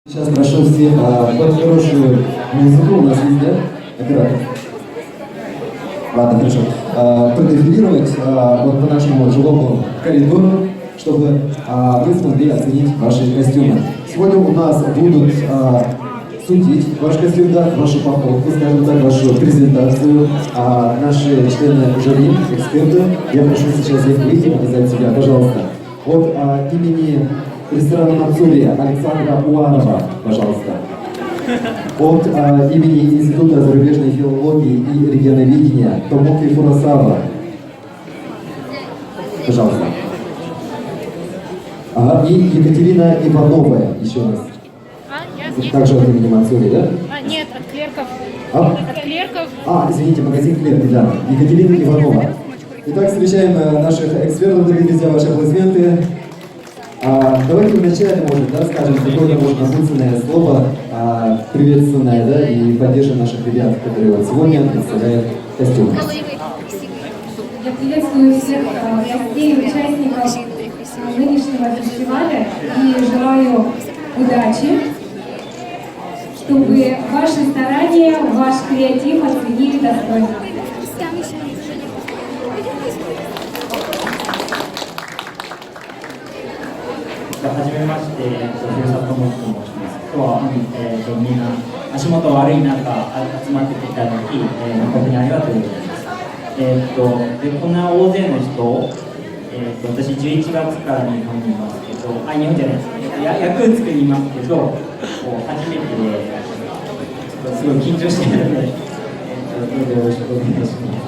Сейчас прошу всех под хорошую музыку у нас везде. Оператор. Ладно, хорошо. Продефилировать вот по нашему жилому коридору, чтобы вы смогли оценить ваши костюмы. Сегодня у нас будут судить ваш костюм, да, вашу походку, скажем так, вашу презентацию, наши члены жюри, эксперты. Я прошу сейчас их выйти, показать себя, пожалуйста. От имени ресторана Мацурия Александра Уарова, пожалуйста. От имени Института зарубежной филологии и регионоведения Томоки Фурасава. Пожалуйста. И Екатерина Иванова еще раз. Также от имени Мацурия, да? Нет, от клерков. От клерков. Извините, магазин клерки, да. Екатерина Иванова. Итак, встречаем наших экспертов, дорогие друзья, ваши аплодисменты. Давайте вначале, может, да, скажем какое-то, может, напутственное слово, приветственное, да, и поддержим наших ребят, которые вот сегодня представляют костюмы. Я приветствую всех гостей, участников нынешнего фестиваля и желаю удачи, чтобы ваши старания, ваш креатив оценили достойно. はじめまして、ふるさともと申します。今日は、みんな足元悪い中集まっていただき、誠にありがとうございます。でこんな大勢の人、私11月から日本にいますけど、日本じゃないです。役作りますけど、初めてですごい緊張しているので、どうぞよろしくお願いします。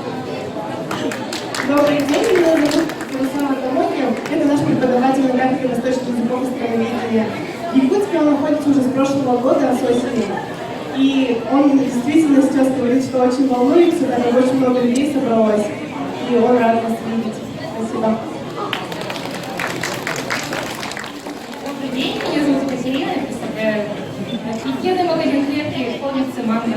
Добрый день, меня зовут Александра Томокина. Это наш преподаватель на кафедре восточных языков и страноведения. В Якутске он находится уже с прошлого года, с осени. И он действительно сейчас говорит, что очень волнуется, так как очень много людей собралось. И он рад вас видеть. Спасибо. Добрый день, меня зовут Екатерина, я представляю офигенный магазин клетки, полностью манго.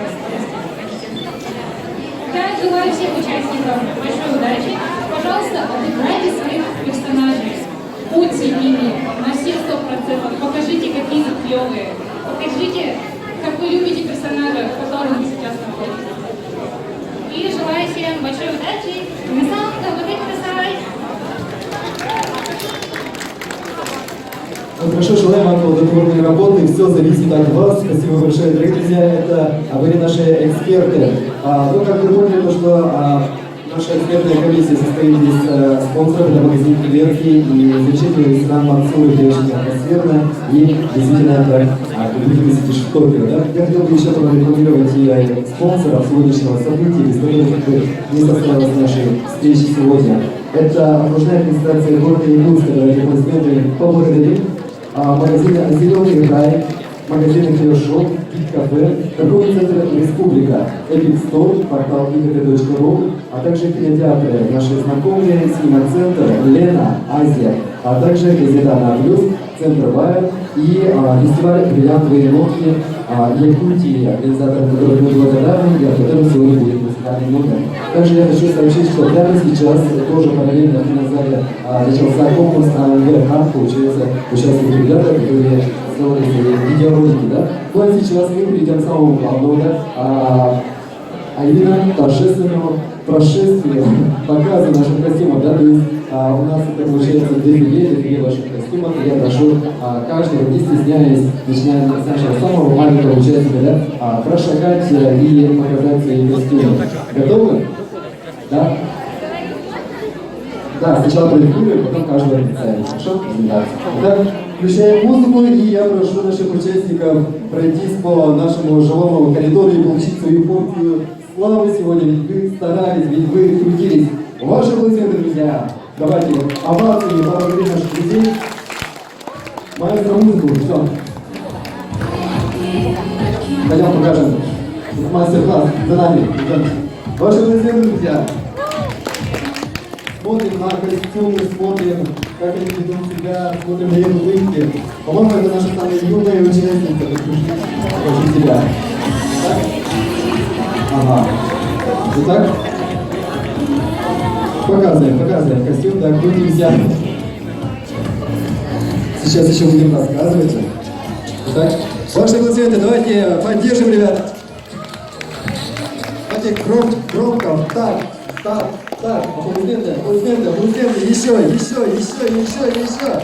Я желаю всем участникам большой удачи. Пожалуйста, обыграйте своих персонажей. Будьте ими на все 100%. Покажите, какие вы клевые. Покажите, как вы любите персонажа, в котором вы сейчас находитесь. И желаю всем большой удачи. Хорошо, желаем вам плодотворной работы. Все зависит от вас. Спасибо большое, дорогие друзья. Это были наши эксперты. Ну, как вы поняли, то, что наша экспертная комиссия состоит из спонсоров, это магазин клерки и замечательный ресторан Мацурия, где очень атмосферно и действительно это, как вы видите, штопер. Да? Я хотел бы еще прорекламировать и спонсоров сегодняшнего события, без которых не состоялась нашей встречи сегодня. Это окружная администрация города Якутска. Давайте аплодисменты поблагодарим. Магазины «Зеленый рай», магазины «Хлешоп», «Кит-кафе», торговый центр «Республика», «Эпик Стор», портал ikp.ru, а также кинотеатры, наши знакомые, «Синема-центр», «Лена», «Азия», а также газета «На плюс», «Центр Вайер» и фестиваль «Бриллиантовые нотки» Якутии, организаторам которых мы благодарны, и от которых сегодня будет музыкальный номер. Также я хочу сообщить, что прямо сейчас тоже параллельно в кинозале начался конкурс на УВХ, получается, участвуют ребята, которые сделали свои видеоролики, да? Ну а сейчас мы перейдем к самому главному, да? А именно торжественному прошествию показа наших костюмов, да? То есть у нас это получается дефиле ваших костюмов, и я прошу каждого, не стесняясь, начиная с нашего самого маленького участника, да, прошагать и показать свои костюмы. Готовы? Да? Да, сначала продиктую, потом каждого представить. Хорошо? Да. Итак, включаем музыку, и я прошу наших участников пройтись по нашему жилому коридору и получить свою порцию славы сегодня, ведь вы старались, ведь вы трудились. Ваши аплодисменты, друзья! Давайте овации, поблагодарим наших друзей. Маэстро, музыку, все. Пойдем покажем мастер-класс за нами. Ваши аплодисменты, друзья! Смотрим на костюмы, смотрим, как они ведут себя, смотрим на их улыбки. По-моему, это наша самая юная участница. Покажи себя. Так? Ага. Итак, показываем костюм, так, крутимся. Сейчас еще будем рассказывать. Так, ваши аплодисменты, давайте поддержим, ребят. Давайте громко, так, аплодисменты, еще.